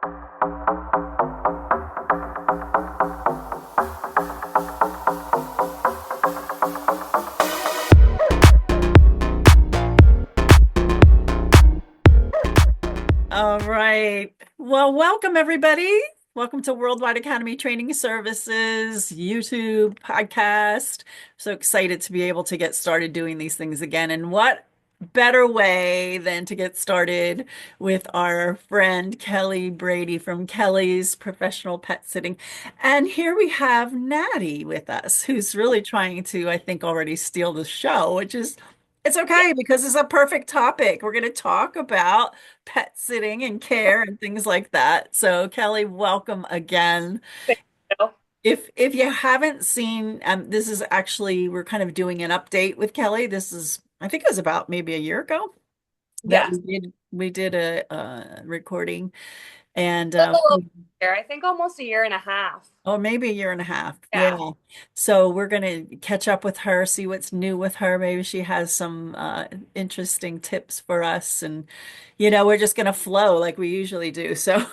All right. Well, welcome everybody. Welcome to Worldwide Academy Training Services YouTube podcast. So excited to be able to get started doing these things again. And what better way than to get started with our friend Kelly Brady from Kelly's Professional Pet Sitting. And here we have Natty with us, who's really trying to, I think, already steal the show, which is it's okay because it's a perfect topic. We're going to talk about pet sitting and care and things like that. So Kelly, welcome again. Thank you. If you haven't seen, this is actually we're kind of doing an update with Kelly. This is I think it was about maybe a year ago that Yes. we did a recording and A little over a year. I think almost a year and a half. or maybe a year and a half. Yeah. Yeah. So we're going to catch up with her, see what's new with her. Maybe she has some interesting tips for us. And, we're just going to flow like we usually do. So,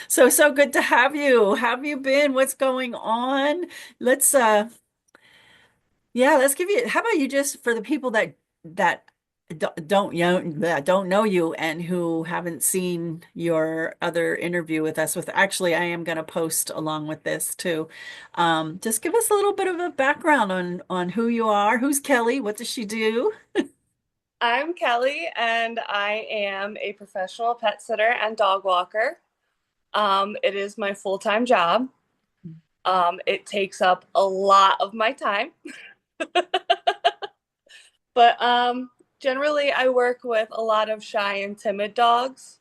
so good to have you. How have you been? What's going on? Let's, yeah, let's give you, how about you just for the people that don't know you and who haven't seen your other interview with us with actually I am going to post along with this too. Just give us a little bit of a background on who you are. Who's Kelly? What does she do? I'm Kelly, and I am a professional pet sitter and dog walker. It is my full-time job. It takes up a lot of my time, but generally I work with a lot of shy and timid dogs,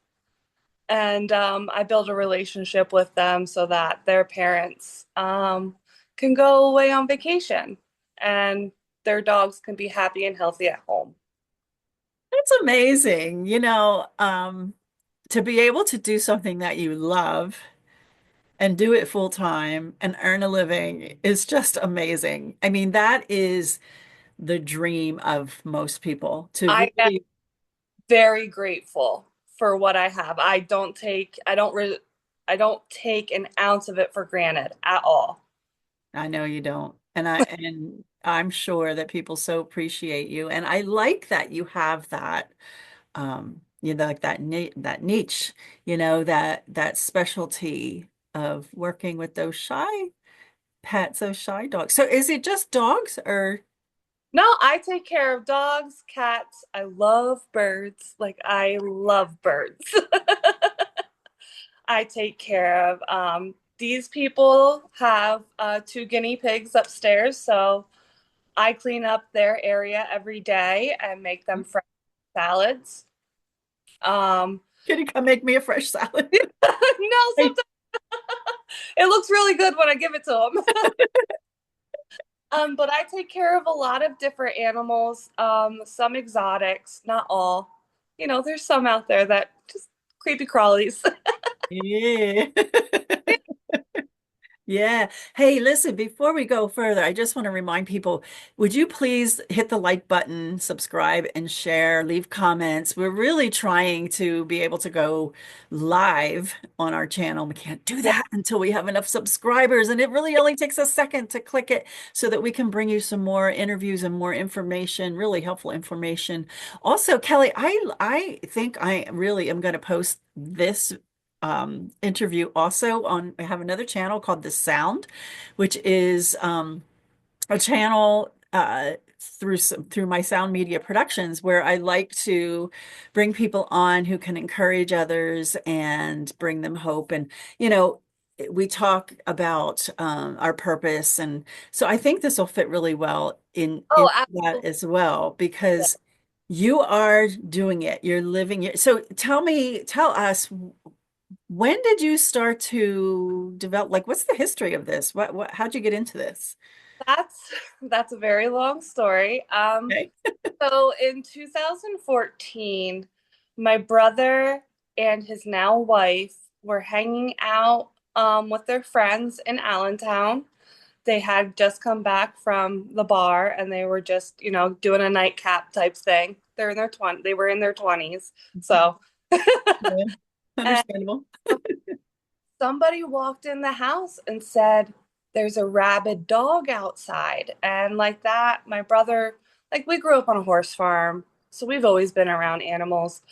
and I build a relationship with them so that their parents can go away on vacation and their dogs can be happy and healthy at home. That's amazing. To be able to do something that you love and do it full time and earn a living is just amazing. I mean, that is the dream of most people to I am really, very grateful for what I have. I don't take an ounce of it for granted at all. I know you don't. And I'm sure that people so appreciate you. And I like that you have that like that niche, that specialty of working with those shy pets, those shy dogs. So is it just dogs or No, I take care of dogs, cats. I love birds. Like I love birds. I take care of these people have two guinea pigs upstairs, so I clean up their area every day and make them fresh salads. Um, can you come make me a fresh salad? no, sometimes it looks really good when I give it to them. But I take care of a lot of different animals, some exotics, not all. There's some out there that just creepy crawlies. Yeah. Yeah. Hey, listen, before we go further, I just want to remind people, would you please hit the like button, subscribe, and share, leave comments. We're really trying to be able to go live on our channel. We can't do Yeah, that until we have enough subscribers, and it really only takes a second to click it so that we can bring you some more interviews and more information, really helpful information. Also, Kelly, I think I really am going to post this interview also on I have another channel called The Sound, which is a channel through my Sound Media Productions where I like to bring people on who can encourage others and bring them hope. And we talk about our purpose, and so I think this will fit really well in oh, that absolutely. as well because you are doing it. You're living it. So tell us, when did you start to develop, like, what's the history of this? How'd you get into this? That's that's a very long story. Okay. So in 2014, my brother and his now wife were hanging out with their friends in Allentown. They had just come back from the bar and they were just, doing a nightcap type thing. They were in their 20s. So Yeah. and Understandable. somebody walked in the house and said, "There's a rabid dog outside." And like that, my brother, like we grew up on a horse farm, so we've always been around animals.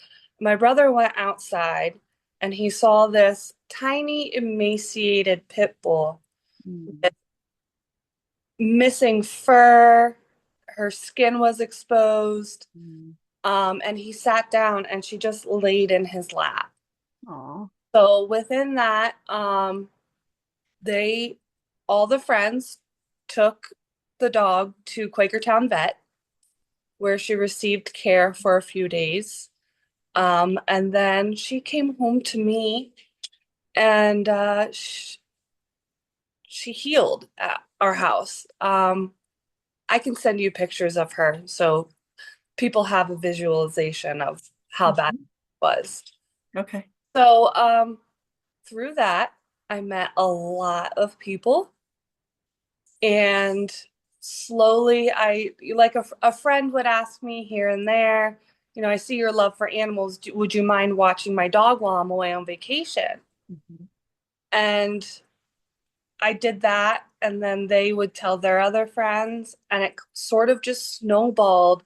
My brother went outside and he saw this tiny, emaciated pit bull Mm, with missing fur. Her skin was exposed. mm. And he sat down and she just laid in his lap. Aw. So within that, they all the friends took the dog to Quakertown Vet, where she received care for a few days. And then she came home to me and she healed at our house. I can send you pictures of her so people have a visualization of how bad it Mhm. was. Okay. So through that, I met a lot of people. And slowly, like a friend would ask me here and there, I see your love for animals. Would you mind watching my dog while I'm away on vacation? Mhm. And I did that. And then they would tell their other friends. And it sort of just snowballed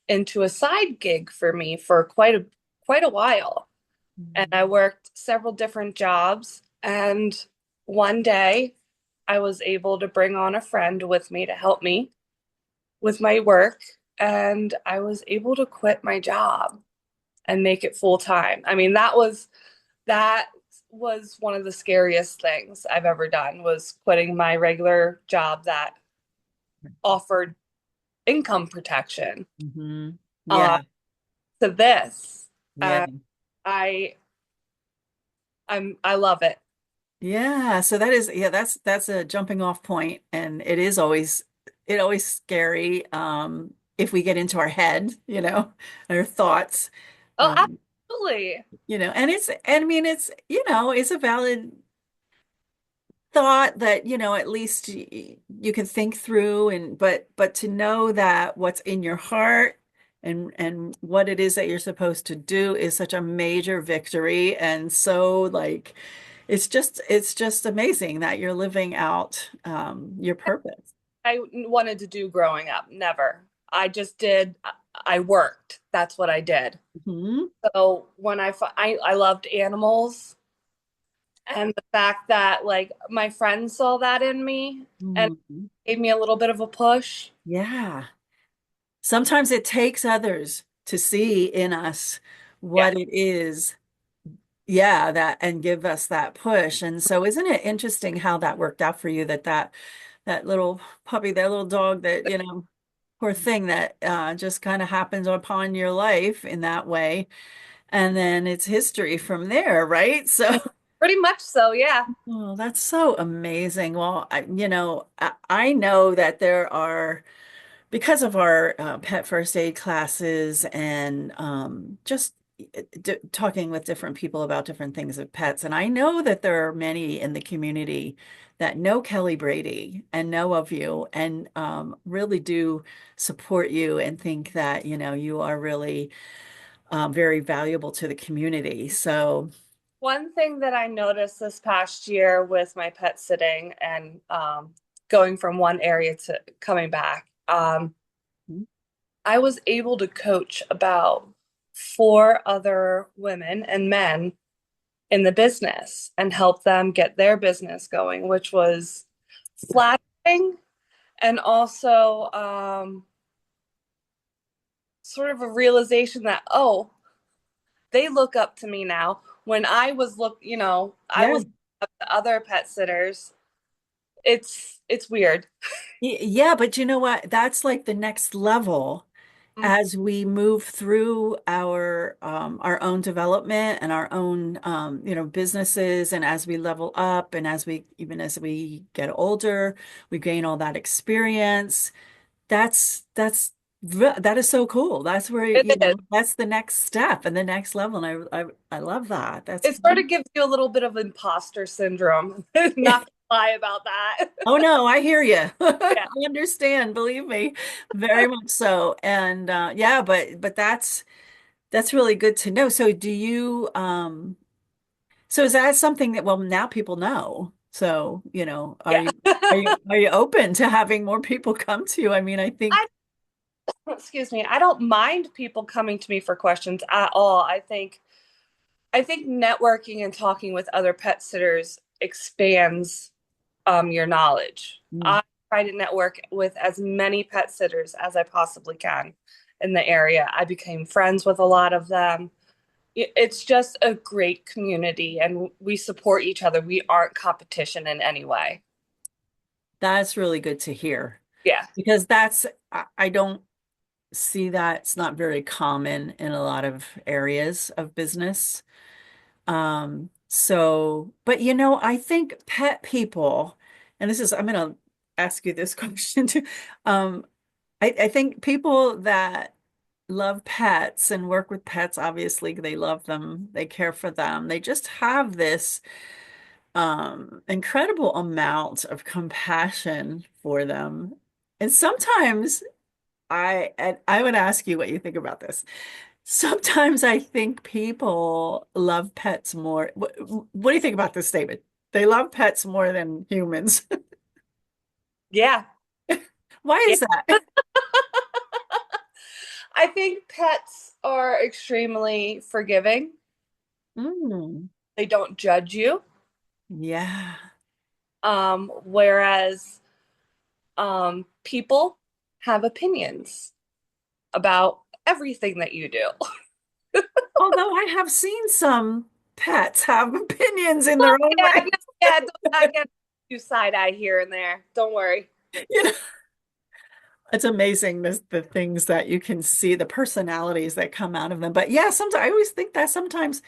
into a side gig for me for quite a while. And Mhm. I worked several different jobs. And one day I was able to bring on a friend with me to help me with my work. And I was able to quit my job and make it full time. I mean, that was one of the scariest things I've ever done was quitting my regular job that offered income protection Mhm. uh, Yeah. to this. Yeah. Uh, I I love it. Yeah, so that is yeah, that's a jumping off point, and it always scary if we get into our head, our thoughts. Oh, Um, absolutely. and I mean it's a valid thought that, at least you can think through, and but to know that what's in your heart and what it is that you're supposed to do is such a major victory. And so like it's just amazing that you're living out your purpose. I wanted to do growing up. Never. I just did. I worked. That's what I did. Hmm. So when I loved animals, and the fact that like my friends saw that in me and Hmm. gave me a little bit of a push. Yeah. Sometimes it takes others to see in us Yeah. what it is. Yeah, that and give us that push. And so isn't it interesting how that worked out for you that little puppy, that little dog that, poor thing that just kind of happens upon your life in that way. And then it's history from there, right? So, Pretty much so, yeah. oh, that's so amazing. Well, I know that there are because of our pet first aid classes and just talking with different people about different things of pets. And I know that there are many in the community that know Kelly Brady and know of you and really do support you and think that, you are really very valuable to the community. So, One thing that I noticed this past year with my pet sitting and going from one area to coming back, I was able to coach about four other women and men in the business and help them get their business going, which was flattering and also sort of a realization that, oh, they look up to me now. When I yeah. was up to other pet sitters. It's weird. Yeah, but you know what? That's like the next level Mm. as we move through our own development and our own businesses, and as we level up and as we get older, we gain all that experience. That is so cool. That's where, It is. that's the next step and the next level. And I love that. That's It sort of gives you a little bit of imposter syndrome. Not gonna lie about that. Oh no, I hear you. I Yeah. understand, believe me, very much so. And yeah, but that's really good to know. So So is that something that, well, now people know. So, Yeah. are you open to having more people come to you? I mean, I I, think, excuse me, I don't mind people coming to me for questions at all. I think networking and talking with other pet sitters expands your knowledge. mm, I try to network with as many pet sitters as I possibly can in the area. I became friends with a lot of them. It's just a great community and we support each other. We aren't competition in any way. that's really good to hear Yeah. because I don't see that. It's not very common in a lot of areas of business. But I think pet people, and I'm going to ask you this question too. Um, I think people that love pets and work with pets, obviously they love them, they care for them. They just have this incredible amount of compassion for them. And sometimes and I would ask you what you think about this. Sometimes I think people love pets more. What do you think about this statement? They love pets more than humans. Yeah. Why Yeah. is that? I think pets are extremely forgiving. Mm, They don't judge you. yeah. Whereas people have opinions about everything that you do. Although I have seen some pets have opinions in their own Yeah, way. no, yeah, I get you side eye here and there. Don't worry. You know, it's amazing the things that you can see, the personalities that come out of them. But yeah, sometimes I always think that sometimes,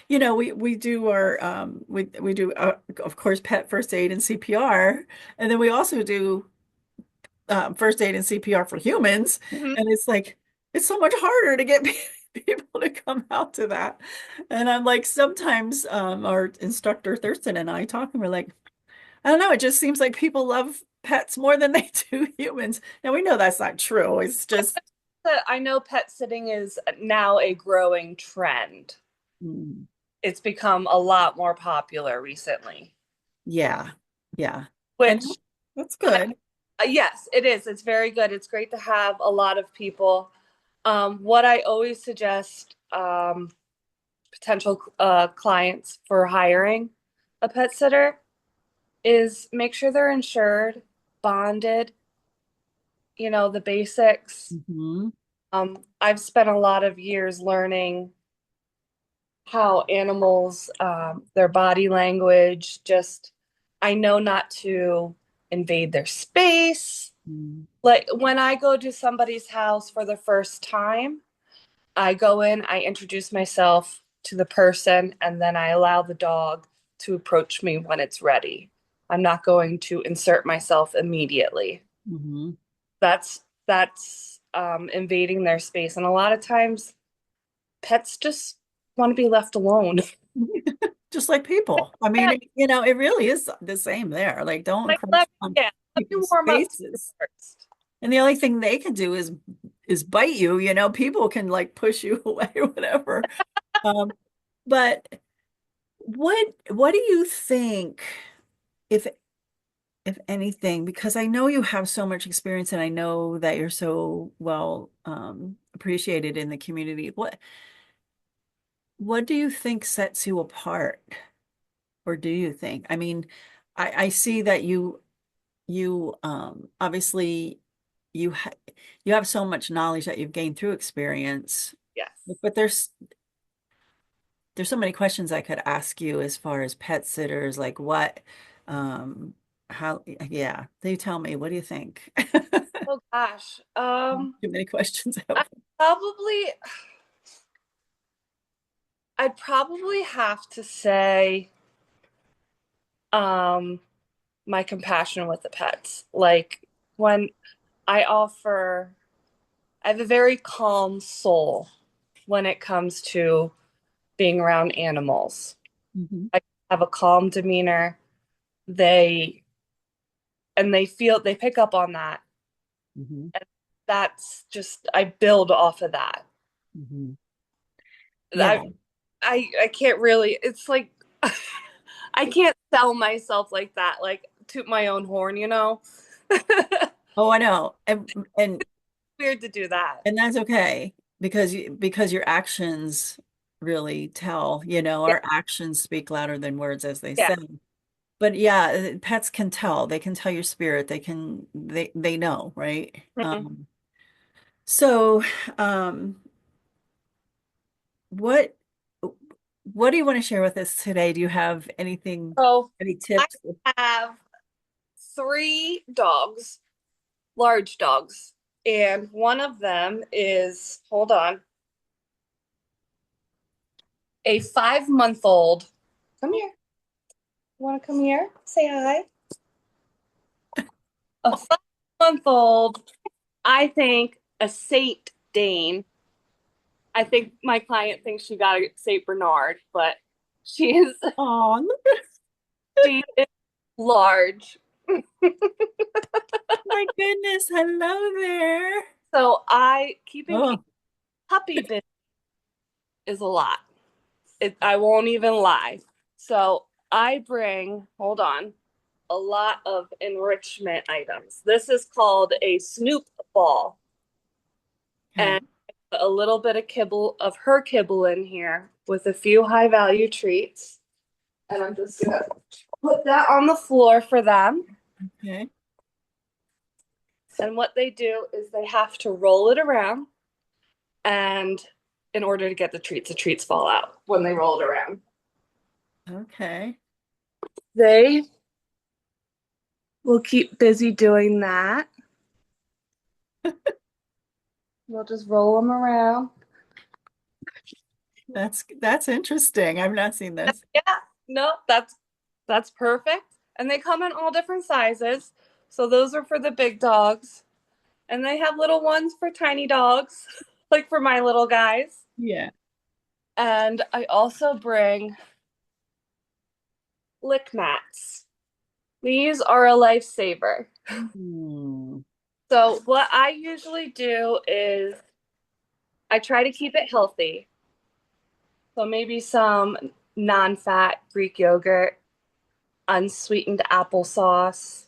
we do our we do of course pet first aid and CPR, and then we also do first aid and CPR for humans. Mhm. And it's like, it's so much harder to get people to come out to that. And I'm like, sometimes our instructor Thurston and I talk, and we're like, I don't know, it just seems like people love pets more than they do humans. Now we know that's not true. It's just, I know pet sitting is now a growing trend. mm, It's become a lot more popular recently, yeah, yeah. And which, that's good. yes, it is. It's very good. It's great to have a lot of people. What I always suggest potential clients for hiring a pet sitter is make sure they're insured, bonded, the basics. Hmm. I've spent a lot of years learning how animals, their body language, just, I know not to invade their space. Like when I go to somebody's house for the first time, I go in, I introduce myself to the person, and then I allow the dog to approach me when it's ready. I'm not going to insert myself immediately. Hmm. That's invading their space, and a lot of times pets just want to be left alone. Just like people. I Yeah, mean, it really is the same there. Like, don't like encroach on yeah, let me people's warm up to you spaces. first. And the only thing they can do is bite you, people can like push you away or whatever. Um, but what do you think if if anything, because I know you have so much experience and I know that you're so well appreciated in the community. What do you think sets you apart? Or do you think? I mean, I see that you obviously you ha you have so much knowledge that you've gained through experience, Yes. but there's so many questions I could ask you as far as pet sitters, like um how yeah, you tell me, what do you think? Oh gosh. Too many questions. I probably I'd probably have to say um my compassion with the pets. Like when I offer I have a very calm soul when it comes to being around animals. Mhm. I have a calm demeanor. They they pick up on that. Mhm. And that's just I build off of that. Mhm. I Yeah. I can't really it's like I can't sell myself like that, like toot my own horn, you know? Oh, I know. And Weird to do that. and that's okay because because your actions really tell, Yeah, our actions speak louder than words, as they yeah. say. But yeah, pets can tell. They can tell your spirit. They know, right? Mhm. So um what what do you want to share with us today? Do you have So any I tips? have three dogs, large dogs, and one of them is, hold on, a 5 month old. Come here. You want to come here? Say hi. A 5 month old, I think a Saint Dane. I think my client thinks she got a Saint Bernard, but she is Oh, she is large. my goodness. Hello there. So I keeping a Oh, puppy business is a lot. I won't even lie. So I bring, hold on, a lot of enrichment items. This is called a Snoop ball, okay. and a little bit of kibble of her kibble in here with a few high value treats. And I'm just gonna put that on the floor for them. Okay. And what they do is they have to roll it around, and in order to get the treats fall out when they roll it around. Okay. They will keep busy doing that. We'll just roll them around. That's interesting. I've not seen this. Yeah, no, that's perfect. And they come in all different sizes. So those are for the big dogs. And they have little ones for tiny dogs, like for my little guys. Yeah. And I also bring lick mats. These are a lifesaver. Hmm. So what I usually do is I try to keep it healthy. So maybe some non-fat Greek yogurt, unsweetened applesauce,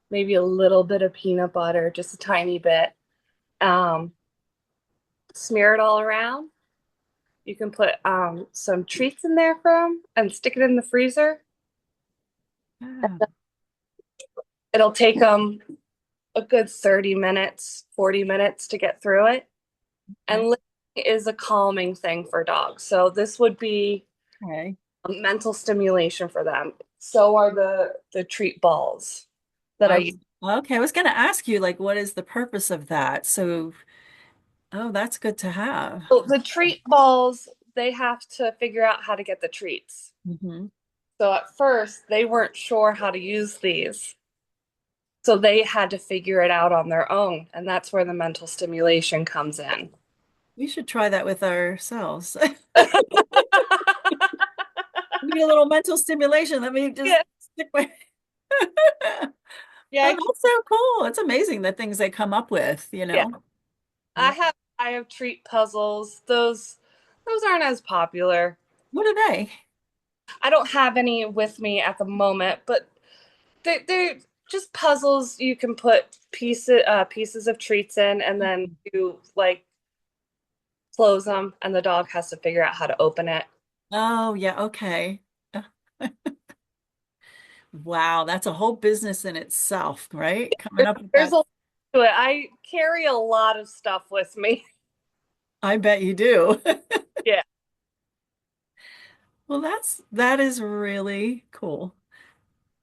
maybe a little bit of peanut butter, just a tiny bit. Um, Smear it all around. You can put some treats in there for them and stick it in the freezer. Ah, It'll take them a good 30 minutes, 40 minutes to get through it. And okay. licking is a calming thing for dogs. So this would be Okay. a mental stimulation for them. So are the treat balls that I I use. was okay. I was going to ask you, like, what is the purpose of that? So, oh, that's good to have. So the treat balls, they have to figure out how to get the treats. Hmm. So at first, they weren't sure how to use these. So they had to figure it out on their own. And that's where the mental stimulation comes in. We should try that with ourselves. Need a little mental stimulation. Let me just Yeah, stick my. yeah, Oh, that's so cool. It's amazing the things they come up with, you yeah. know? I Yeah. have I have treat puzzles. Those aren't as popular. What are they? I don't have any with me at the moment, but they're just puzzles you can put pieces of treats in, and then you like close them, and the dog has to figure out how to open it. Oh, yeah, okay. Wow, that's a whole business in itself, right? Coming up with There's that. a lot to it. I carry a lot of stuff with me. I bet you do. Yeah. Well, that is really cool.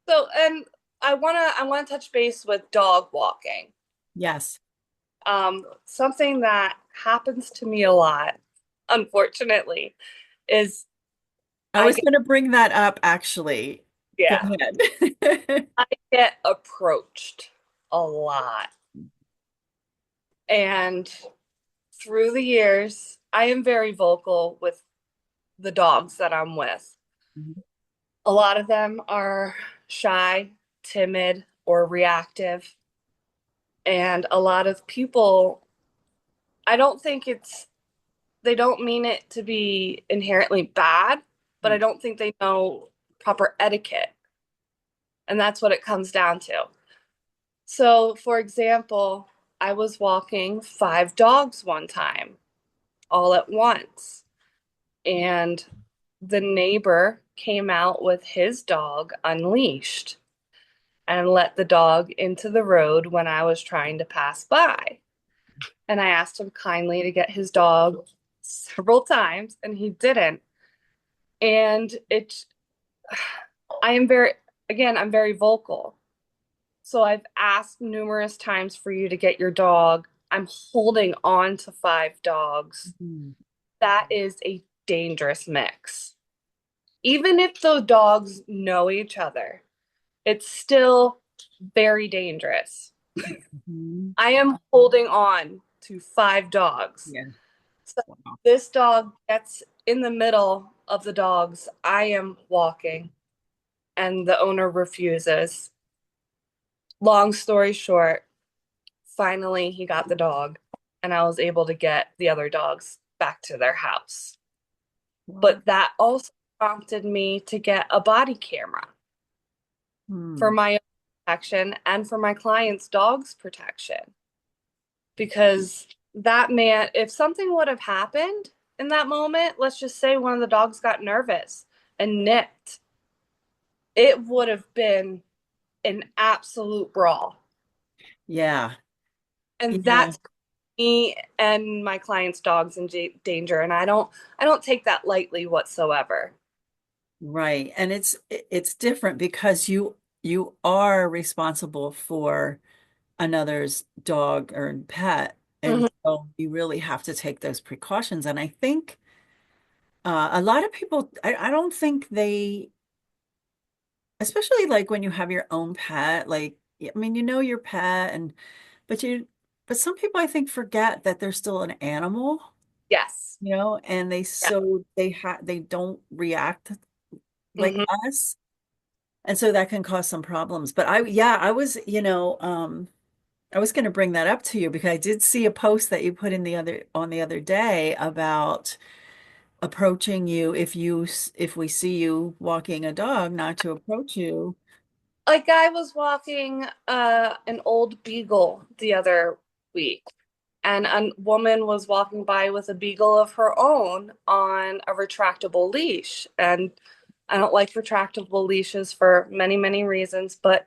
So, and I wanna touch base with dog walking. Yes. Something that happens to me a lot, unfortunately, is I I was get going to bring that up actually. Go yeah, ahead. I get approached a lot. And through the years, I am very vocal with the dogs that I'm with. A lot of them are shy, timid, or reactive. And a lot of people, I don't think they don't mean it to be inherently bad, but I don't think they know proper etiquette. And that's what it comes down to. So, for example, I was walking 5 dogs one time all at once, and the neighbor came out with his dog unleashed and let the dog into the road when I was trying to pass by. And I asked him kindly to get his dog several times, and he didn't. And I am very, again, I'm very vocal. So I've asked numerous times for you to get your dog. I'm holding on to 5 dogs. Mhm. That is a dangerous mix. Even if those dogs know each other, it's still very dangerous. Mhm. I am holding on to 5 dogs. Yeah. So Wow. this dog gets in the middle of the dogs. I am walking, and the owner refuses. Long story short, finally he got the dog, and I was able to get the other dogs back to their house. Wow. But that also prompted me to get a body camera for Hmm. my own protection and for my clients' dogs' protection. Because that man, if something would have happened in that moment, let's just say one of the dogs got nervous and nipped, it would have been an absolute brawl. Yeah. And Yeah. that's me and my clients' dogs in danger. And I don't take that lightly whatsoever. Right. And it's different because you are responsible for another's dog or pet. And Mhm. so you really have to take those precautions. And I think a lot of people, I don't think they, especially like when you have your own pet, like, I mean, you know your pet and, but you, but some people I think forget that they're still an animal, Yes. and Yeah. they don't react like Hmm. us. And so that can cause some problems. But yeah, I was going to bring that up to you because I did see a post that you put in the other day about approaching you if we see you walking a dog, not to approach you. Like I was walking an old beagle the other week, and a woman was walking by with a beagle of her own on a retractable leash. And I don't like retractable leashes for many, many reasons, but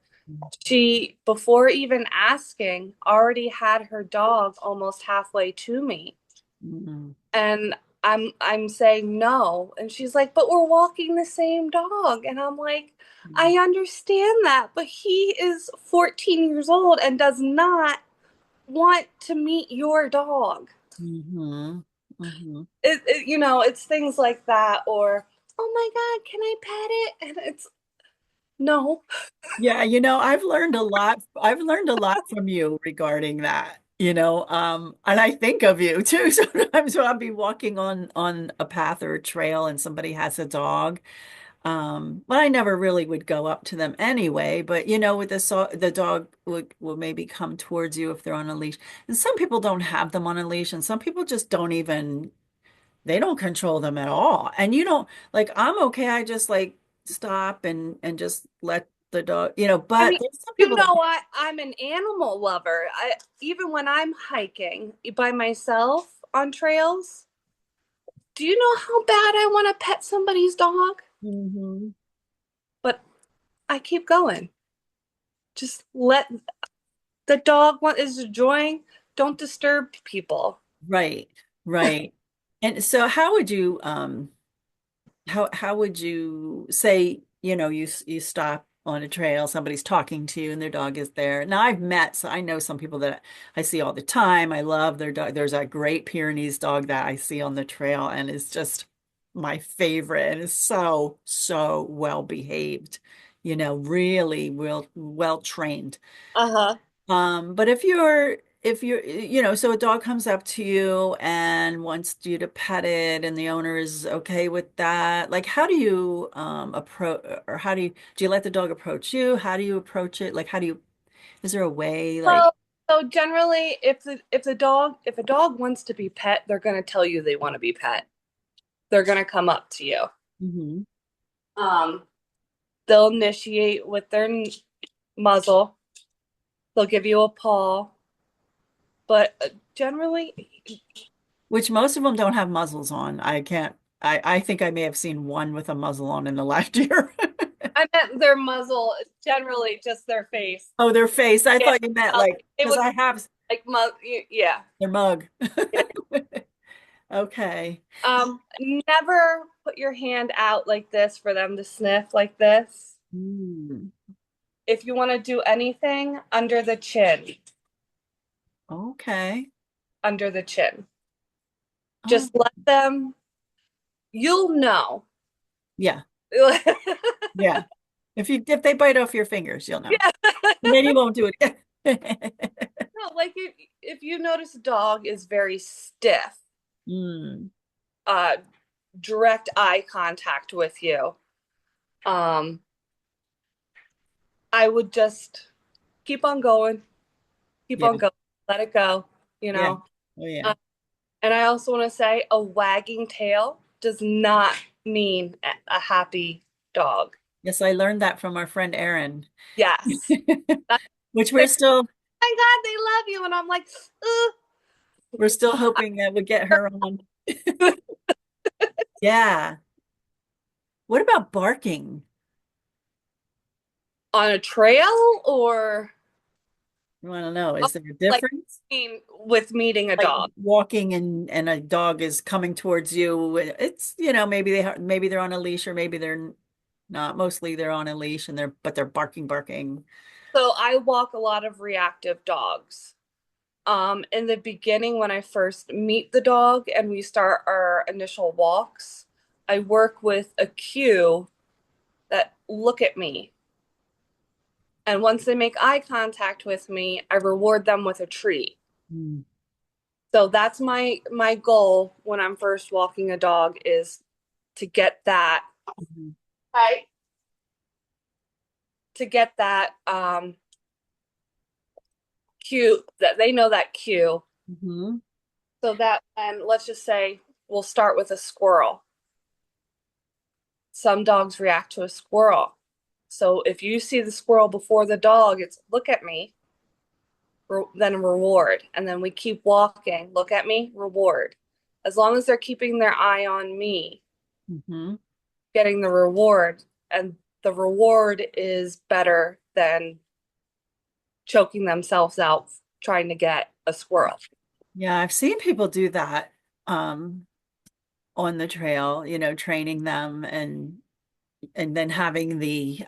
she, before even asking, already had her dog almost halfway to me. Mm, And I'm saying no. And she's like, but we're walking the same dog. And I'm like, I mm, understand that, but he is 14 years old and does not want to meet your dog. mhm, mhm. It's things like that, or, oh my God, can I pet it? And it's no. Yeah, I've learned a lot. I've learned a lot from you regarding that, and I think of you too. Sometimes when I'll be walking on a path or a trail and somebody has a dog. Well, I never really would go up to them anyway, but with the dog will maybe come towards you if they're on a leash. And some people don't have them on a leash, and some people just don't even they don't control them at all. And you don't like I'm okay, I just like stop and just let the dog, I but mean, there's some people that I'm an animal lover. Even when I'm hiking by myself on trails, do you know how bad I want to pet somebody's dog? Mhm. But I keep going. Just let the dog what is enjoying. Don't disturb people. Right, right. And so how would you say, you stop on a trail, somebody's talking to you and their dog is there. Now so I know some people that I see all the time. I love their dog. There's a great Pyrenees dog that I see on the trail and is just my favorite and is so, so well behaved, really well trained. Uh-huh. But if you're, so a dog comes up to you and wants you to pet it and the owner is okay with that, like how do you approach or do you let the dog approach you? How do you approach it? Like is there a way like So, so generally, if a dog wants to be pet, they're gonna tell you they want to be pet. They're gonna come up to you. Hmm. Um, they'll initiate with their muzzle. They'll give you a paw, but generally, Which most of them don't have muzzles on. I can't, I think I may have seen one with a muzzle on in the last year. I meant their muzzle, generally just their face. Oh, their face. I Yeah, thought you meant like, it because would I have like yeah. their mug. Yeah. Okay. Never put your hand out like this for them to sniff like this. Mm, If you want to do anything under the chin, okay. under the chin, Oh, just let them, you'll know. yeah. Yeah. Yeah. If they bite off your fingers, you'll know. And then you won't do it again. No, like if you notice a dog is very stiff, Mm, uh, direct eye contact with you, um, I would just keep on going, keep yeah. on going, let it go, you Yeah. know. Oh, yeah. Uh, and I also want to say a wagging tail does not mean a happy dog. Yes, I learned that from our friend Erin, Yes. That's which like, my God, they love you. And I'm like, we're still hoping that would get her on. Yeah. What about barking? on a trail or I don't know. oh, Is there a like difference? with meeting a Like dog. walking and a dog is coming towards you. It's, maybe maybe they're on a leash or maybe they're not. Mostly they're on a leash and they're barking, barking. So I walk a lot of reactive dogs. In the beginning, when I first meet the dog and we start our initial walks, I work with a cue that look at me. And once they make eye contact with me, I reward them with a treat. Mm. So that's my goal when I'm first walking a dog is to get that Mhm. right, to get that cue that they know that cue. Mhm. So that and let's just say we'll start with a squirrel. Some dogs react to a squirrel. So if you see the squirrel before the dog, it's look at me, then reward. And then we keep walking, look at me, reward. As long as they're keeping their eye on me, Mhm. getting the reward, and the reward is better than choking themselves out trying to get a squirrel. Yeah, I've seen people do that on the trail, training them and then having the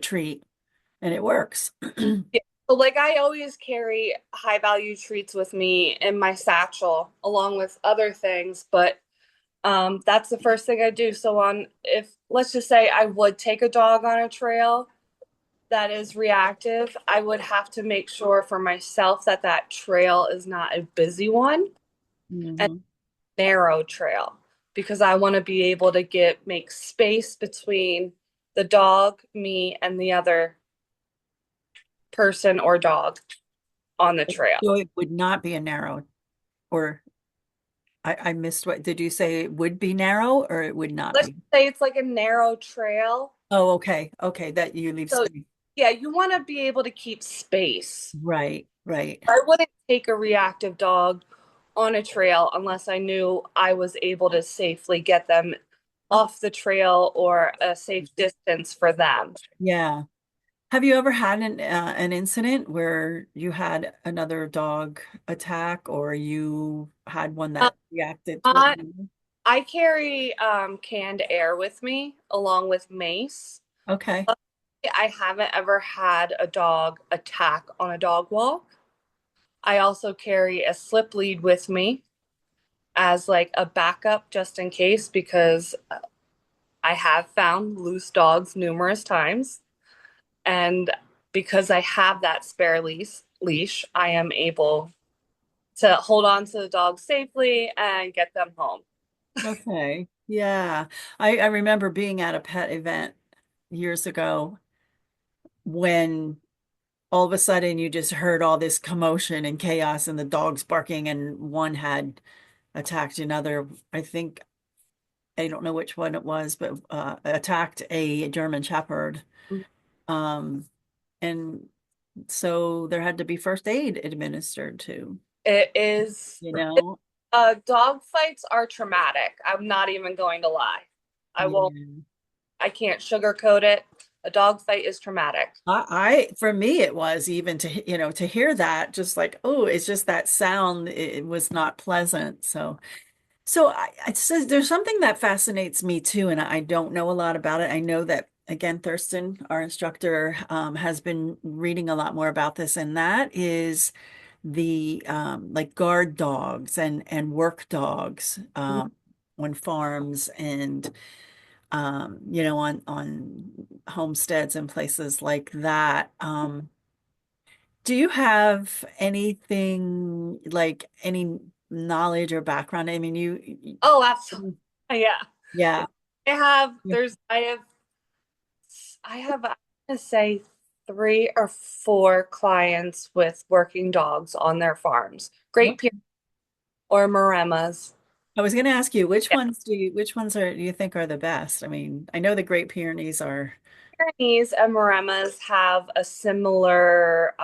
treat and it works. Yeah. So like I always carry high value treats with me in my satchel along with other things, but that's the first thing I do. So on if let's just say I would take a dog on a trail that is reactive, I would have to make sure for myself that that trail is not a busy one and Mhm. narrow trail because I want to be able to get make space between the dog, me, and the other person or dog on the trail. So it would not be a narrow, or I missed what, did you say it would be narrow or it would not Let's be? say it's like a narrow trail. Oh, okay. Okay, that you leave So space. yeah, you want to be able to keep space. Right, right. I wouldn't take a reactive dog on a trail unless I knew I was able to safely get them off the trail or a safe distance for them. Yeah. Have you ever had an incident where you had another dog attack or you had one Um, that reacted to I, it? I carry canned air with me along with mace. Okay. I haven't ever had a dog attack on a dog walk. I also carry a slip lead with me as like a backup just in case because I have found loose dogs numerous times. And because I have that spare leash, I am able to hold on to the dog safely and get them home. Okay. Yeah. I remember being at a pet event years ago when all of a sudden you just heard all this commotion and chaos and the dogs barking and one had attacked another. I think I don't know which one it was, but attacked a German Shepherd. Um, and so there had to be first aid administered to, It is, you know? dog fights are traumatic. I'm not even going to lie. I won't, Yeah. I can't sugarcoat it. A dog fight is traumatic. For me, it was even to, to hear that, just like, oh, it's just that sound. It was not pleasant. So it says there's something that fascinates me too, and I don't know a lot about it. I know that again, Thurston, our instructor, has been reading a lot more about this, and that is the like guard dogs and work dogs on farms and on homesteads and places like that. Do you have anything like any knowledge or background? I mean, Oh, absolutely. Yeah. yeah. Yeah. I have, I'm gonna say 3 or 4 clients with working dogs on their farms. Great Pyrenees or Maremas. I was going to ask you, Yeah. which ones do you think are the best? I mean, I know the Great Pyrenees are, Pyrenees and Maremas have a similar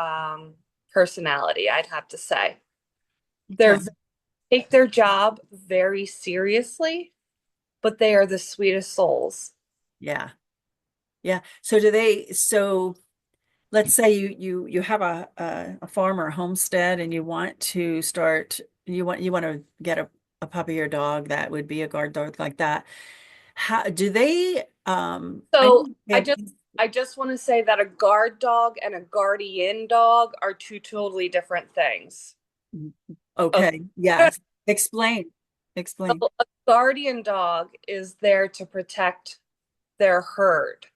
personality, I'd have to say. okay. They take their job very seriously, but they are the sweetest souls. Yeah. Yeah. So let's say you have a farm or a homestead and you want to start, you want to get a puppy or dog that would be a guard dog like that. How do they, I So know I they just I just want to say that a guard dog and a guardian dog are 2 totally different things. Okay. okay. Yes. Explain. Explain. So a guardian dog is there to protect their herd.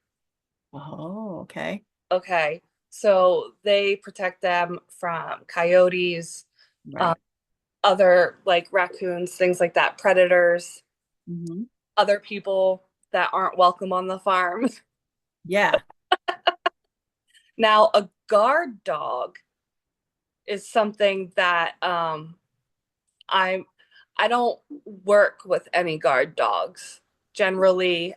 Oh, okay. Okay. So they protect them from coyotes, um, Right. other like raccoons, things like that, predators, Hmm. other people that aren't welcome on the farm. Yeah. Now, a guard dog is something that I'm I don't work with any guard dogs. Generally,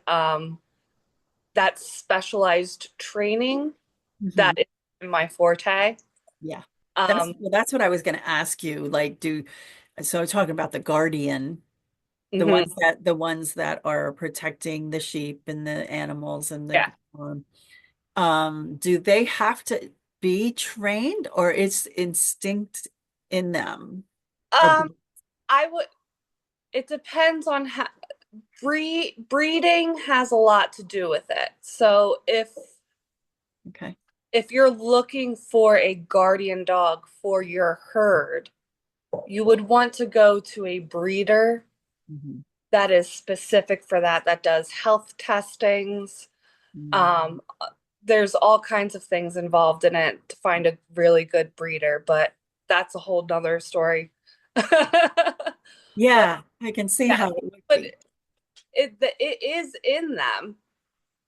that's specialized training Hmm. that is my forte. Yeah. Um, That's what I was going to ask you. Like, so talking about the guardian, mhm, the ones that are protecting the sheep and the animals and yeah. do they have to be trained or it's instinct in them? Or Um, I would, it depends on how breeding has a lot to do with it. So okay. if you're looking for a guardian dog for your herd, you would want to go to a breeder Hmm. that is specific for that, that does health testings. Mm. Um, there's all kinds of things involved in it to find a really good breeder, but that's a whole nother story. But Yeah, I can see yeah, how it would but be. it is in them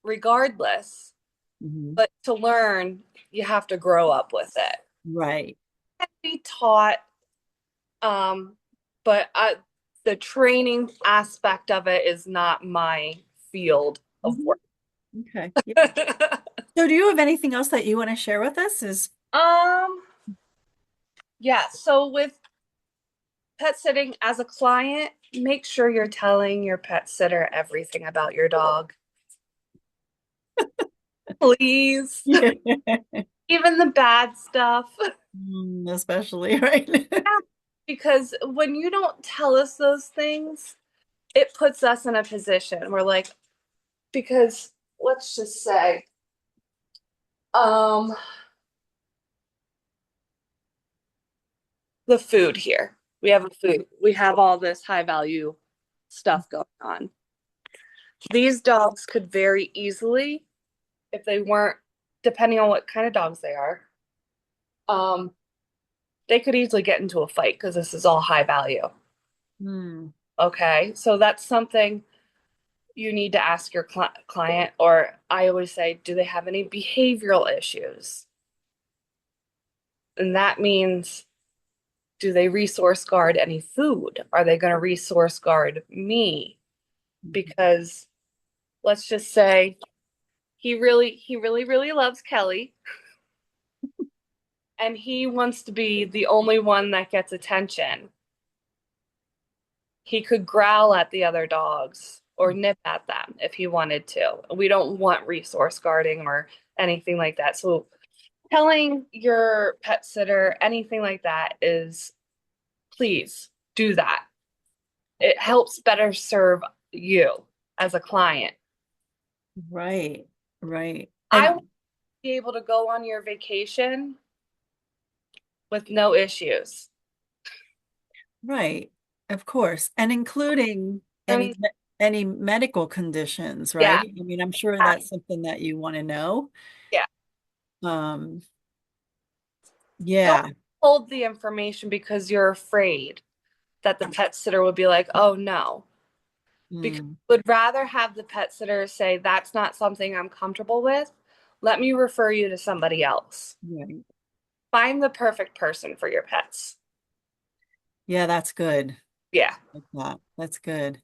regardless. Hmm. But to learn, you have to grow up with it. Right. It can be taught, um, but the training aspect of it is not my field of Hmm. work. Okay. Yeah. So do you have anything else that you want to share with us? Um, yeah, so with pet sitting as a client, make sure you're telling your pet sitter everything about your dog. Please. Yeah. Even the bad stuff. Especially, right? Because when you don't tell us those things, it puts us in a position where like, because let's just say, um, the food here. We have all this high value stuff going on. These dogs could very easily, if they weren't, depending on what kind of dogs they are, um, they could easily get into a fight because this is all high value. Hmm. Okay, so that's something you need to ask your client, or I always say, do they have any behavioral issues? And that means, do they resource guard any food? Are they going to resource guard me? because let's just say he really loves Kelly, and he wants to be the only one that gets attention. He could growl at the other dogs or nip at them if he wanted to. We don't want resource guarding or anything like that. So telling your pet sitter anything like that is, please do that. It helps better serve you as a client. Right, right. I And want to be able to go on your vacation with no issues. right, of course. And including And any medical conditions, right? yeah, I mean, I'm sure that's something that you want to know. yeah. Um, Don't yeah. hold the information because you're afraid that the pet sitter would be like, oh no. Because Mm, I would rather have the pet sitter say, that's not something I'm comfortable with. Let me refer you to somebody else. right. Find the perfect person for your pets. Yeah, that's good. Yeah. Like that. That's good.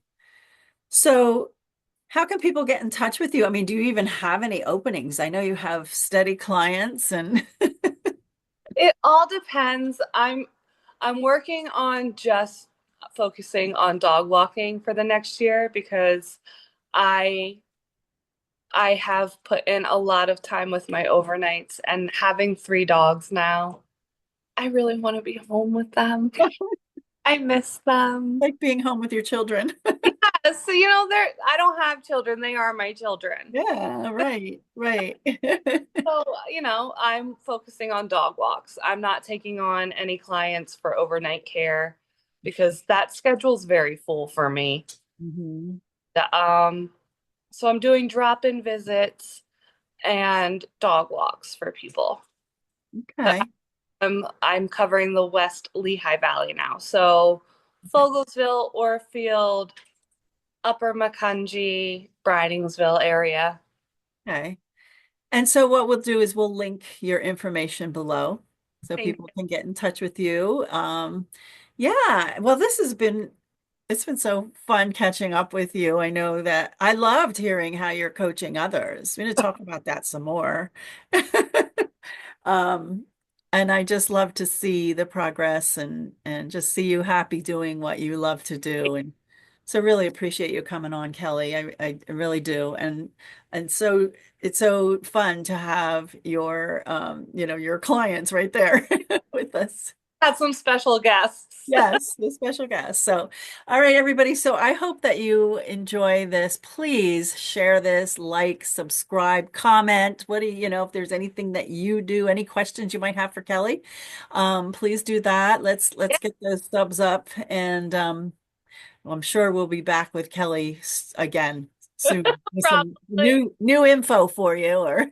So, how can people get in touch with you? I mean, do you even have any openings? I know you have steady clients and It all depends. I'm working on just focusing on dog walking for the next year because I I have put in a lot of time with my overnights, and having 3 dogs now, I really want to be home with them. I miss them. like being home with your children. So, I don't have children, they are my children. Yeah, right, right. So, I'm focusing on dog walks. I'm not taking on any clients for overnight care because that schedule's very full for me. Mhm. Um, so I'm doing drop-in visits and dog walks for people. But Okay, I'm covering the West Lehigh Valley now. So Fogelsville, Orfield, Upper Macungie, Bridings area. okay. And so what we'll do is we'll link your information below so Thank people can get in touch with you. Yeah, well, it's been so fun catching up with you. I know that I loved hearing how you're coaching others. We're going to talk about that some more. Um, and I just love to see the progress and just see you happy doing what you love to do. And so really appreciate you coming on, Kelly. I really do. And so it's so fun to have your your clients right there with us. Had some special guests. Yes, the special guest. So, all right, everybody. So I hope that you enjoy this. Please share this, like, subscribe, comment. What do if there's anything that you do, any questions you might have for Kelly, please do that. Let's Yeah, get those thumbs up, and well, I'm sure we'll be back with Kelly again soon with some probably. new info for you or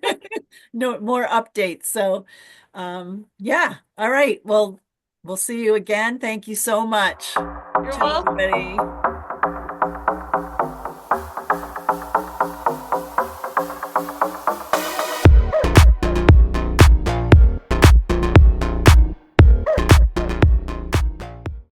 no more updates. So, yeah. All right. Well, we'll see you again. Thank you so much. You're Ciao, welcome. everybody.